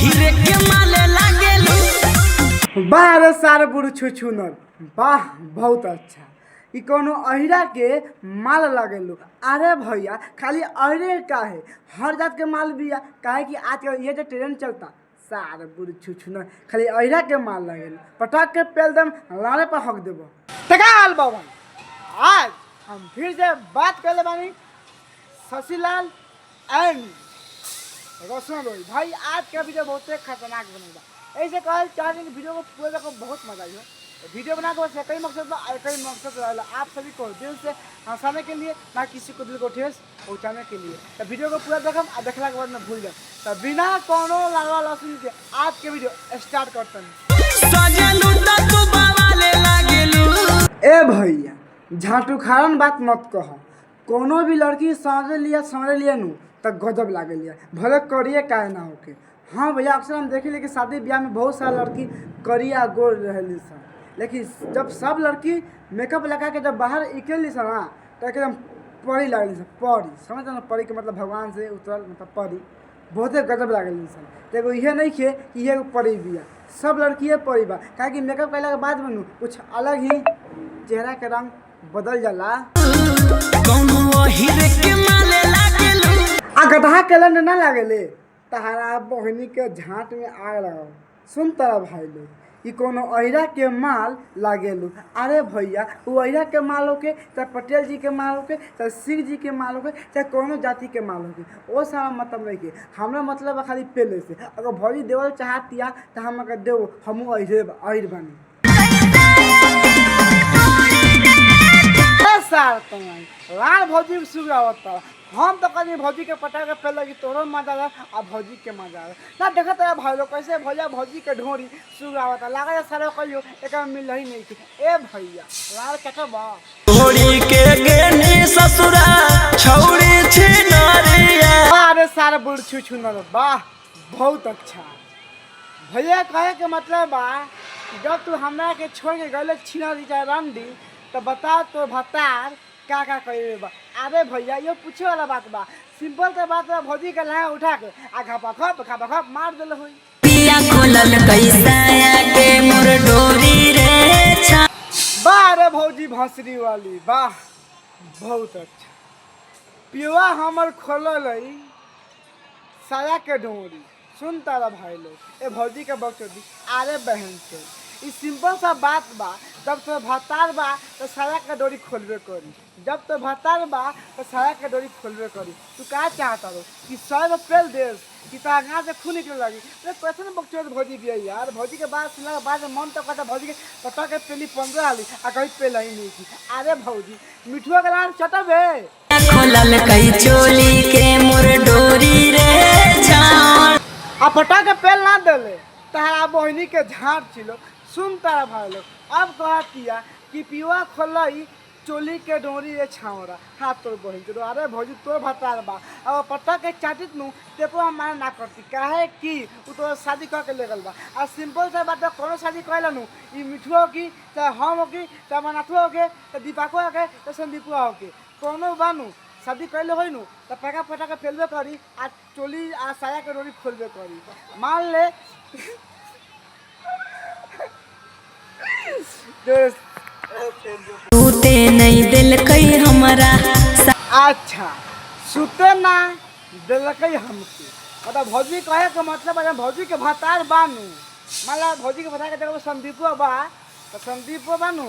अहिरे के माले लागेलू। वाह रे सारे बुढ़ छुछुनर, वाह बहुत अच्छा। ई कोनो अहिरा के माल लागेलू। अरे भैया खाली अहिरे का है, हर जात के माल भी है। काहे कि आजकल ये जो ट्रेंड चलता सारे बुढ़ छुछुनर खाली अहिरा के माल लागेलू। पटाख के पेल दम लाने पर हक देबो। तकाल बाबा आज हम फिर से बात कर ले बानी शशिलाल एंड रोशन रोई भाई। आज का वीडियो बहुत खतरनाक बनेगा। ऐसे कहल चाहते हैं कि वीडियो को पूरे देखो, बहुत मजा आई है। वीडियो बना के बस कई मकसद बा, कई मकसद रहेला आप सभी को दिल से हंसाने के लिए, ना किसी को दिल को ठेस पहुँचाने के लिए। तो वीडियो को पूरा देखम और देखला के बाद में भूल जाए। तो बिना कोनो लागवा लहसुन के आज के वीडियो स्टार्ट करते हैं। ए भैया झाटू खारन बात मत कह। कोनो भी लड़की समझ लिया नू तब गजब लागे लिया, भले करिए काहे ना होके। हाँ भैया अक्सर हम देखे कि शादी ब्याह में बहुत सारा लड़की करिया गोर रहली सन, लेकिन जब सब लड़की मेकअप लगा के जब बाहर निकलली सन ना तो एकदम परी लागली सन। परी समझ ना, परी के मतलब भगवान से उतरल मतलब परी, बहुते गजब लागली सन। तो एगो इहे नहीं खे कि ये परी बिया, सब लड़किए परी बा। काहे कि मेकअप कैला के बाद में कुछ अलग ही चेहरा के रंग बदल जाला। आ गधा के लंड ना लागेले तहारा बहनी के झाट में आग लगाओ। सुन तारा भाई लोग, ई कोनो अहिरा के माल लागेलू। अरे भैया वो अहिरा के माल होके, चाहे पटेल जी के माल होके, चाहे सिंह जी के माल होके, चाहे कोनो जाति के माल होके, वो सारा मतलब नहीं के। हमरा मतलब है खाली पेले से। अगर भौजी देवल चाहतिया तो हम अगर देव हमू अहिर बनी। लाल भौजी सुगावता हम तो कहीं भौजी के पटा के पहले कि तोरो मजा आ और भौजी के मजा आ ना। देखत है भाई लोग कैसे भैया भौजी के ढोरी सुगावता लगा सारे कहियो एक मिल ही नहीं थी। ए भैया लाल कटबा ढोरी के गेनी ससुरा छौरी छिनरिया। अरे सारे बुढ़ छुछुनर, वाह बहुत अच्छा। भैया कहे के मतलब बा जब तू हमरा के छोड़ के गले छिनरी चाहे रंडी तो बता तो भतार का करे बा। अरे भैया ये पूछे वाला बात बा, सिंपल से बात बा। भौजी के लहा उठा के आ खपा मार देल होई। पिया खोलल कैसा के मोर डोरी रे छा। वाह रे भौजी भंसरी वाली, वाह बहुत अच्छा। पियुआ हमर खोलल साया के डोरी। सुन तारा भाई लोग, ए भौजी के बकचोदी। अरे बहन से ई सिंपल सा बात बा, जब तो भतार बा तो साया के डोरी खोलबे करी, जब तो भतार बा तो साया के डोरी खोलबे करी। तू का चाहता रो कि 100 पेल देस कि तागा से खून निकल लगी। अरे कैसे न बकचोद भौजी बिया यार। भौजी के बात सुनला के बाद मन तो कहता भौजी के पता के पेली 15 आली आ कहीं पेल ही नहीं की। अरे भौजी मिठुआ के लाल चटबे खोलल कई चोली के मोर डोरी रे जान। आ पटा के पेल ना देले तारा बहनी के झाड़ छिलो। सुन तारा भाई लोग, अब कहतिया कि पियुआ खोलई चोली के डोरी रे छावरा। हाथ तोड़ बहन के। अरे भौजी तोर भतार बा अब पट्टा के चाटित नु तेको हम माने ना करती। काहे कि उ तो शादी कर के ले गल बा। आ सिंपल से बात कोनो शादी कहला नु ई मिठुआ की चाहे हम हो की चाहे मनाथुआ हो के चाहे दीपको हो के चाहे संदीपुआ हो के कोनो बानू शादी कैले होई नु तो पका पटा के फेलबे करी आ चोली आ साया के डोरी खोलबे करी। मान ले सूते नहीं दिल कई हमारा। अच्छा सुते ना दिलक हमके मतलब भौजी कहे के मतलब है भौजी के भतार बानू। मतलब भौजी के भतार के जगह संदीपो बा तो संदीपो बानू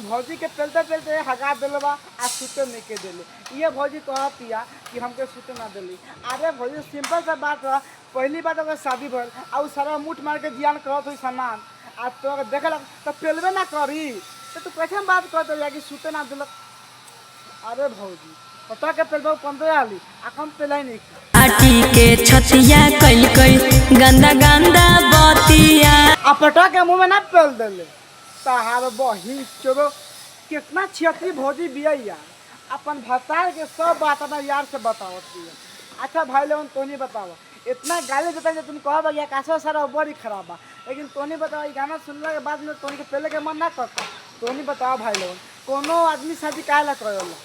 भौजी के पेलते पेलते हगा दिल बा आ सुते नहीं के दिले। ये भौजी कहतिया कि हमके सुते ना दिली। अरे भौजी सिंपल सा बात बा, पहली बात अगर शादी भर आ सारा मुठ मार के जियान करत हुई सामान आ तो अगर देखल तो पेलबे ना करी तो तू कैसे बात करते या कि सुते ना दिलक। अरे भौजी पता के पेलबा 15 आली आ कम पेलाई नहीं आटी के छतिया कइल कइल गंदा गंदा बतिया। आ पटा के मुंह में ना पेल देले तहार बही चलो कितना छियतरी भौजी बिया यार। अपन भतार के सब बात अपना यार से बतावत बिया। अच्छा भाई लोगन तोनी बताओ, इतना गाली देता है तुम कह भैया काशा सारा बड़ी खराब बा, लेकिन तोनी बताओ ये गाना सुनने के बाद में तोनी के पहले के मन ना करता। तोनी बताओ भाई लोगन कोनो आदमी शादी काहे ला करेला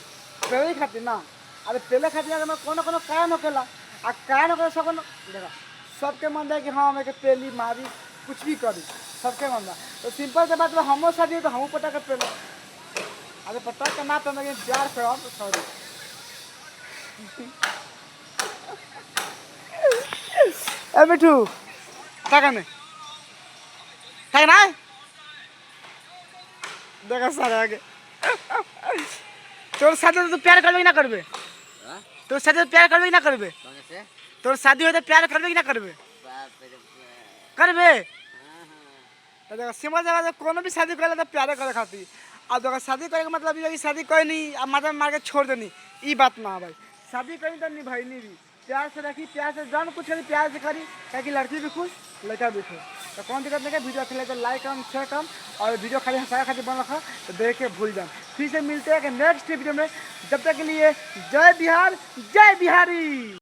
पहले खातिर ना। अरे पहले खातिर अगर कोनो कोनो कारण होकेला आ कारण होके सब देखा सबके मन है कि हाँ हमें के पेली मारी कुछ भी करी, सबके मन बा। तो सिंपल से बात बा, हमो शादी तो हमू पटा के पेलो। अरे पता का ना तो मैं प्यार से हम सॉरी। ए मिठू क्या करने है ना, देखा सारे आगे। तोर शादी तो प्यार करबे कि ना करबे? तोर शादी तो प्यार करबे कि ना करबे? तोर शादी हो तो प्यार करबे कि ना करबे? करबे। तो देखो सिंपल जगह से कोनो भी शादी करे तो प्यार करे खाती। अब देखो शादी करे का मतलब ये कि शादी कोई नहीं अब माता मार के छोड़ देनी, ई बात ना भाई। शादी करी तो निभाई नहीं भी, प्यार से रखी, प्यार से जान कुछ करी, प्यार से करी, ताकि लड़की भी खुश लड़का भी खुश। तो कौन दिक्कत नहीं है, वीडियो अच्छा लगे तो लाइक कम शेयर कम, और वीडियो खाली हंसाया खातिर बन रखा तो देख के भूल जाए। फिर से मिलते हैं कि नेक्स्ट वीडियो में, जब तक के लिए जय बिहार जय बिहारी।